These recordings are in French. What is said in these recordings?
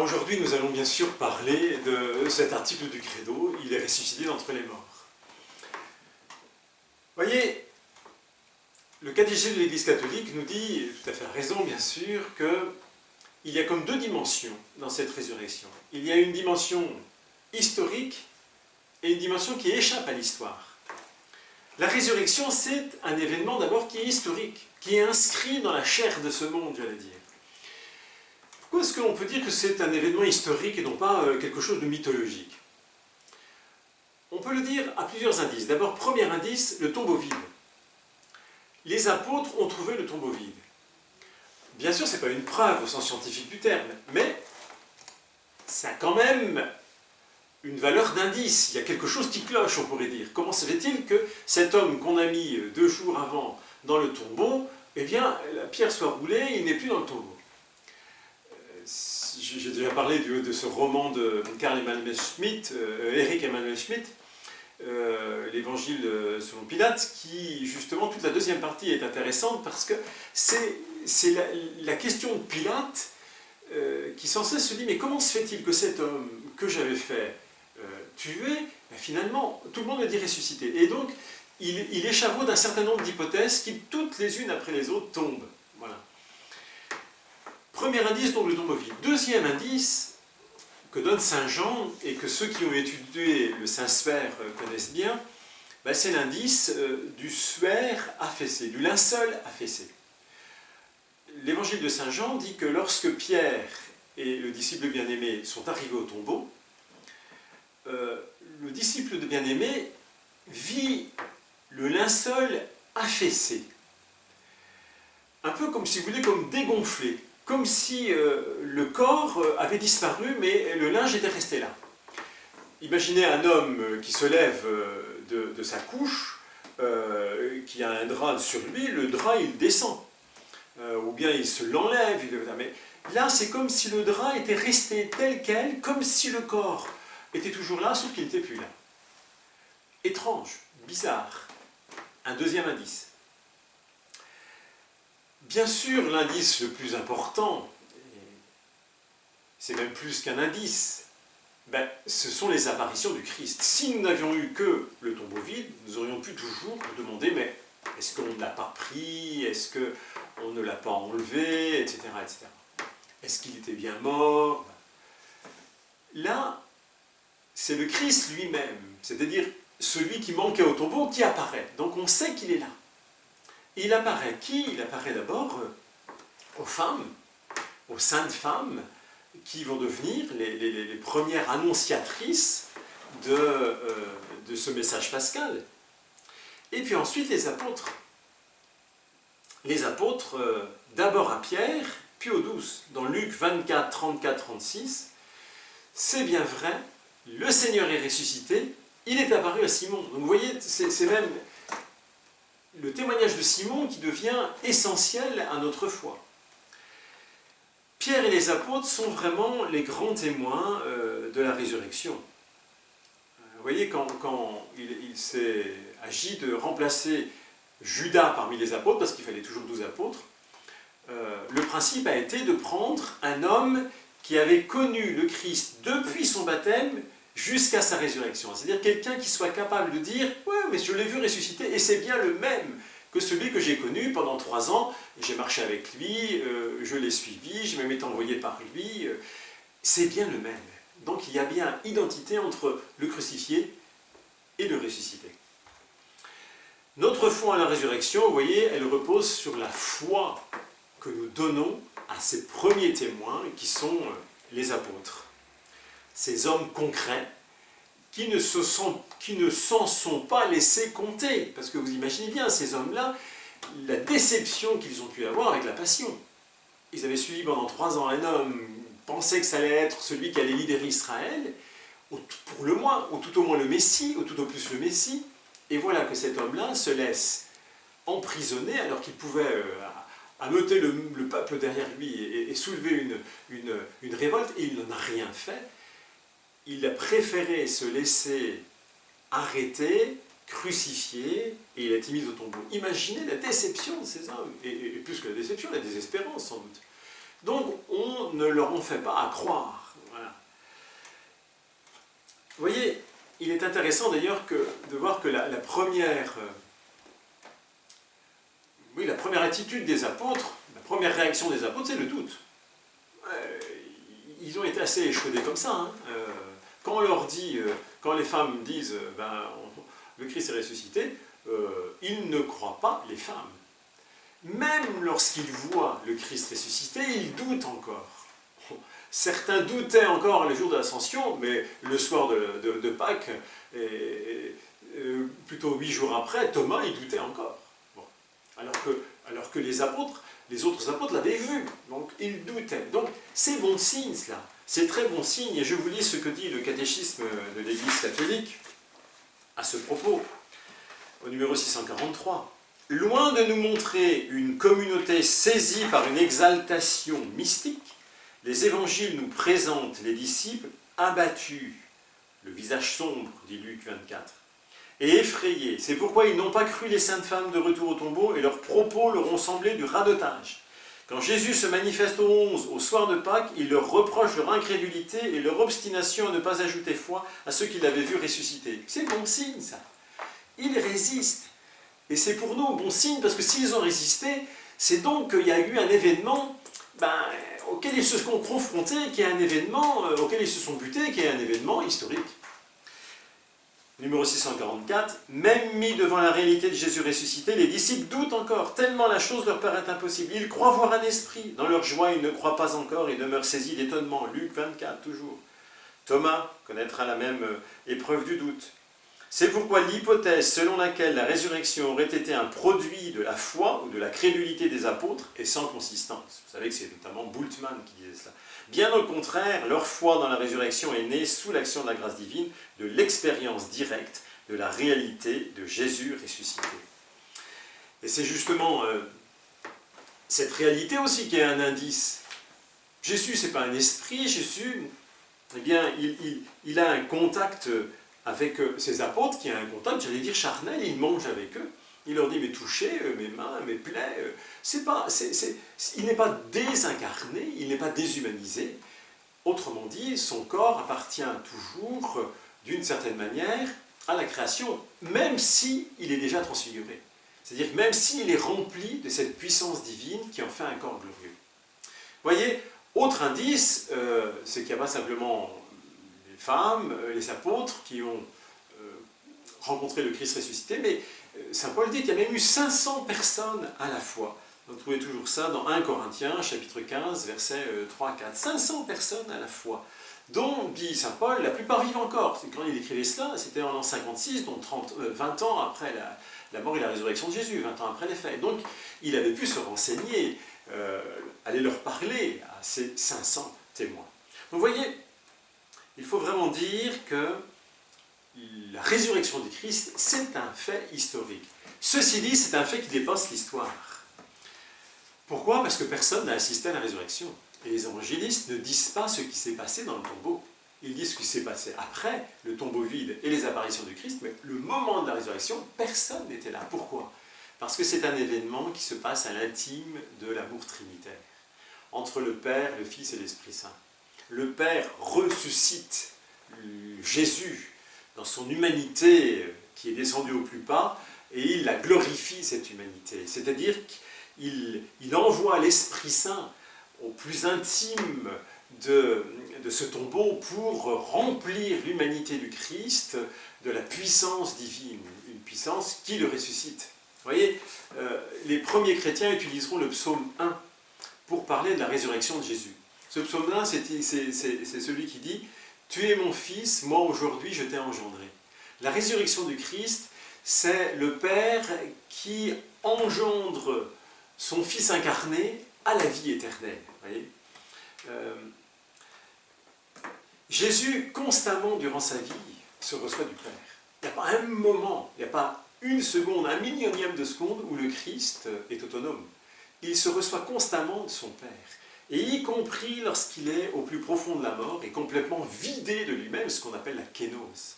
aujourd'hui, nous allons bien sûr parler de cet article du Credo, il est ressuscité d'entre les morts. Voyez, le catéchisme de l'Église catholique nous dit, tout à fait raison bien sûr, qu'il y a comme deux dimensions dans cette résurrection. Il y a une dimension historique et une dimension qui échappe à l'histoire. La résurrection, c'est un événement d'abord qui est historique, qui est inscrit dans la chair de ce monde, j'allais dire. Pourquoi est-ce qu'on peut dire que c'est un événement historique et non pas quelque chose de mythologique? On peut le dire à plusieurs indices. D'abord, premier indice, le tombeau vide. Les apôtres ont trouvé le tombeau vide. Bien sûr, ce n'est pas une preuve au sens scientifique du terme, mais ça a quand même une valeur d'indice. Il y a quelque chose qui cloche, on pourrait dire. Comment se fait-il que cet homme qu'on a mis 2 jours avant dans le tombeau, eh bien, la pierre soit roulée, il n'est plus dans le tombeau? J'ai déjà parlé de ce roman de Karl Emanuel Schmitt, Erich Emanuel Schmitt, l'Évangile selon Pilate, qui, justement, toute la deuxième partie est intéressante parce que c'est la question de Pilate qui sans cesse se dit, mais comment se fait-il que cet homme que j'avais fait tuer, ben finalement, tout le monde le dit ressuscité. Et donc, il échafaude un certain nombre d'hypothèses qui, toutes les unes après les autres, tombent. Voilà. Premier indice, donc le tombeau vide. Deuxième indice que donne Saint Jean, et que ceux qui ont étudié le Saint-Suaire connaissent bien, ben c'est l'indice du suaire affaissé, du linceul affaissé. L'évangile de Saint Jean dit que lorsque Pierre et le disciple bien-aimé sont arrivés au tombeau, le disciple de bien-aimé vit le linceul affaissé. Un peu comme, si vous voulez, comme dégonflé. Comme si le corps avait disparu, mais le linge était resté là. Imaginez un homme qui se lève de sa couche, qui a un drap sur lui, le drap il descend. Ou bien il se l'enlève. Mais là, c'est comme si le drap était resté tel quel, comme si le corps était toujours là, sauf qu'il n'était plus là. Étrange, bizarre. Un deuxième indice. Bien sûr, l'indice le plus important, c'est même plus qu'un indice, ben, ce sont les apparitions du Christ. Si nous n'avions eu que le tombeau vide, nous aurions pu toujours nous demander, mais est-ce qu'on ne l'a pas pris? Est-ce qu'on ne l'a pas enlevé? Etc. etc. Est-ce qu'il était bien mort? Là, c'est le Christ lui-même, c'est-à-dire celui qui manquait au tombeau, qui apparaît. Donc on sait qu'il est là. Il apparaît qui? Il apparaît d'abord aux femmes, aux saintes femmes, qui vont devenir les premières annonciatrices de ce message pascal. Et puis ensuite les apôtres. Les apôtres, d'abord à Pierre, puis aux 12. Dans Luc 24, 34, 36, c'est bien vrai, le Seigneur est ressuscité, il est apparu à Simon. Donc vous voyez, c'est même le témoignage de Simon qui devient essentiel à notre foi. Pierre et les apôtres sont vraiment les grands témoins de la résurrection. Vous voyez, quand il s'est agi de remplacer Judas parmi les apôtres, parce qu'il fallait toujours 12 apôtres, le principe a été de prendre un homme qui avait connu le Christ depuis son baptême jusqu'à sa résurrection. C'est-à-dire quelqu'un qui soit capable de dire « Ouais, mais je l'ai vu ressusciter et c'est bien le même que celui que j'ai connu pendant 3 ans. J'ai marché avec lui, je l'ai suivi, je m'ai été envoyé par lui. C'est bien le même. » Donc il y a bien identité entre le crucifié et le ressuscité. Notre foi à la résurrection, vous voyez, elle repose sur la foi que nous donnons à ces premiers témoins qui sont les apôtres. Ces hommes concrets qui ne s'en sont pas laissés compter. Parce que vous imaginez bien, ces hommes-là, la déception qu'ils ont pu avoir avec la passion. Ils avaient suivi pendant 3 ans un homme, pensaient que ça allait être celui qui allait libérer Israël, pour le moins, ou tout au moins le Messie, ou tout au plus le Messie. Et voilà que cet homme-là se laisse emprisonner alors qu'il pouvait ameuter le peuple derrière lui et soulever une révolte, et il n'en a rien fait. Il a préféré se laisser arrêter, crucifié, et il a été mis au tombeau. Imaginez la déception de ces hommes, et plus que la déception, la désespérance sans doute. Donc on ne leur en fait pas à croire. voyez, il est intéressant d'ailleurs de voir que la première attitude des apôtres, la première réaction des apôtres, c'est le doute. Ils ont été assez échaudés comme ça. Hein. Quand on leur dit, quand les femmes disent le Christ est ressuscité, ils ne croient pas, les femmes. Même lorsqu'ils voient le Christ ressuscité, ils doutent encore. Certains doutaient encore le jour de l'Ascension, mais le soir de Pâques, plutôt 8 jours après, Thomas, il doutait encore. Bon. Alors que les autres apôtres l'avaient vu, donc ils doutaient. Donc c'est bon signe cela, c'est très bon signe, et je vous lis ce que dit le catéchisme de l'Église catholique à ce propos, au numéro 643. Loin de nous montrer une communauté saisie par une exaltation mystique, les évangiles nous présentent les disciples abattus, le visage sombre, dit Luc 24, et effrayés. C'est pourquoi ils n'ont pas cru les saintes femmes de retour au tombeau, et leurs propos leur ont semblé du radotage. Quand Jésus se manifeste aux 11 au soir de Pâques, il leur reproche leur incrédulité et leur obstination à ne pas ajouter foi à ceux qui l'avaient vu ressusciter. C'est bon signe ça. Ils résistent. Et c'est pour nous bon signe, parce que s'ils ont résisté, c'est donc qu'il y a eu un événement auquel ils se sont confrontés, qui est un événement auquel ils se sont butés, qui est un événement historique. Numéro 644, même mis devant la réalité de Jésus ressuscité, les disciples doutent encore, tellement la chose leur paraît impossible. Ils croient voir un esprit. Dans leur joie, ils ne croient pas encore et demeurent saisis d'étonnement. Luc 24, toujours. Thomas connaîtra la même épreuve du doute. C'est pourquoi l'hypothèse selon laquelle la résurrection aurait été un produit de la foi ou de la crédulité des apôtres est sans consistance. Vous savez que c'est notamment Bultmann qui disait cela. Bien au contraire, leur foi dans la résurrection est née sous l'action de la grâce divine, de l'expérience directe de la réalité de Jésus ressuscité. Et c'est justement cette réalité aussi qui est un indice. Jésus, ce n'est pas un esprit, Jésus, eh bien, il a un contact avec ses apôtres, qui a un contact, j'allais dire charnel, il mange avec eux. Il leur dit, mais touchez mes mains, mes plaies. Il n'est pas désincarné, il n'est pas déshumanisé. Autrement dit, son corps appartient toujours, d'une certaine manière, à la création, même s'il est déjà transfiguré. C'est-à-dire même s'il est rempli de cette puissance divine qui en fait un corps glorieux. Vous voyez, autre indice, c'est qu'il n'y a pas simplement les femmes, les apôtres qui ont rencontré le Christ ressuscité, mais Saint Paul dit qu'il y a même eu 500 personnes à la fois. Vous trouvez toujours ça dans 1 Corinthiens, chapitre 15, versets 3 à 4. 500 personnes à la fois, dont, dit Saint Paul, la plupart vivent encore. Quand il écrivait cela, c'était en l'an 56, donc 20 ans après la mort et la résurrection de Jésus, 20 ans après les faits. Donc, il avait pu se renseigner, aller leur parler à ces 500 témoins. Donc, vous voyez, il faut vraiment dire que la résurrection du Christ, c'est un fait historique. Ceci dit, c'est un fait qui dépasse l'histoire. Pourquoi? Parce que personne n'a assisté à la résurrection. Et les évangélistes ne disent pas ce qui s'est passé dans le tombeau. Ils disent ce qui s'est passé après le tombeau vide et les apparitions du Christ, mais le moment de la résurrection, personne n'était là. Pourquoi? Parce que c'est un événement qui se passe à l'intime de l'amour trinitaire, entre le Père, le Fils et l'Esprit Saint. Le Père ressuscite Jésus dans son humanité qui est descendue au plus bas, et il la glorifie, cette humanité. C'est-à-dire qu'il envoie l'Esprit Saint au plus intime de ce tombeau pour remplir l'humanité du Christ de la puissance divine, une puissance qui le ressuscite. Vous voyez, les premiers chrétiens utiliseront le psaume 1 pour parler de la résurrection de Jésus. Ce psaume 1, c'est celui qui dit « Tu es mon fils, moi aujourd'hui je t'ai engendré ». La résurrection du Christ, c'est le Père qui engendre son Fils incarné à la vie éternelle. Voyez, Jésus, constamment durant sa vie, se reçoit du Père. Il n'y a pas un moment, il n'y a pas une seconde, un millionième de seconde où le Christ est autonome. Il se reçoit constamment de son Père. Et y compris lorsqu'il est au plus profond de la mort et complètement vidé de lui-même, ce qu'on appelle la kénose.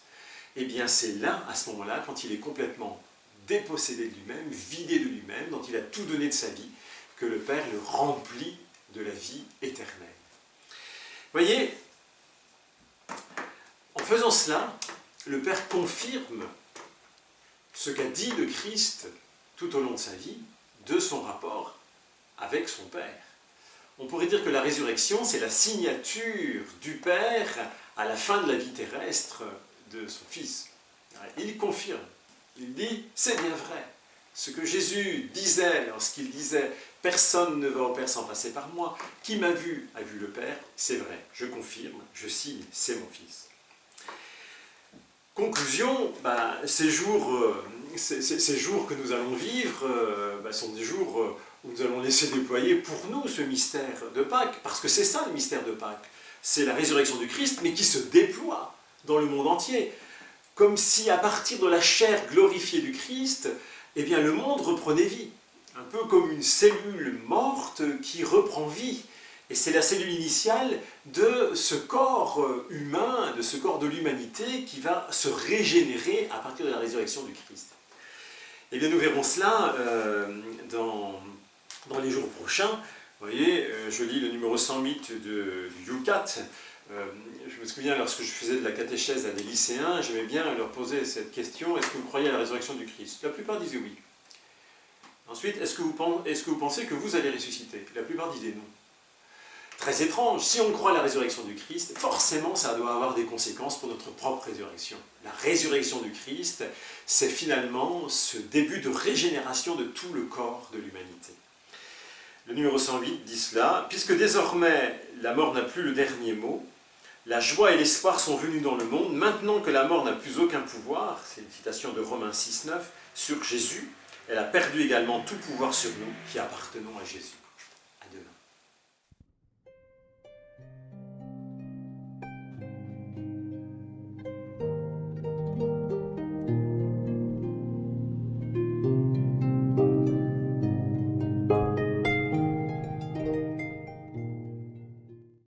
Eh bien c'est là, à ce moment-là, quand il est complètement dépossédé de lui-même, vidé de lui-même, dont il a tout donné de sa vie, que le Père le remplit de la vie éternelle. Vous voyez, en faisant cela, le Père confirme ce qu'a dit le Christ tout au long de sa vie, de son rapport avec son Père. On pourrait dire que la résurrection, c'est la signature du Père à la fin de la vie terrestre de son Fils. Il confirme, il dit, c'est bien vrai. Ce que Jésus disait lorsqu'il disait « Personne ne va au Père sans passer par moi. Qui m'a vu a vu le Père. » C'est vrai, je confirme, je signe, c'est mon Fils. Conclusion, ces jours que nous allons vivre sont des jours où nous allons laisser déployer pour nous ce mystère de Pâques, parce que c'est ça le mystère de Pâques. C'est la résurrection du Christ, mais qui se déploie dans le monde entier. Comme si à partir de la chair glorifiée du Christ, eh bien, le monde reprenait vie. Un peu comme une cellule morte qui reprend vie. Et c'est la cellule initiale de ce corps humain, de ce corps de l'humanité qui va se régénérer à partir de la résurrection du Christ. Eh bien, nous verrons cela dans les jours prochains. Vous voyez, je lis le numéro 108 du UCAT. Je me souviens, lorsque je faisais de la catéchèse à des lycéens, j'aimais bien leur poser cette question, est-ce que vous croyez à la résurrection du Christ? La plupart disaient oui. Ensuite, est-ce que vous pensez que vous allez ressusciter? La plupart disaient non. Très étrange, si on croit à la résurrection du Christ, forcément ça doit avoir des conséquences pour notre propre résurrection. La résurrection du Christ, c'est finalement ce début de régénération de tout le corps de l'humanité. Le numéro 108 dit cela, « Puisque désormais la mort n'a plus le dernier mot, la joie et l'espoir sont venus dans le monde, maintenant que la mort n'a plus aucun pouvoir, c'est une citation de Romains 6, 9, sur Jésus, elle a perdu également tout pouvoir sur nous qui appartenons à Jésus. »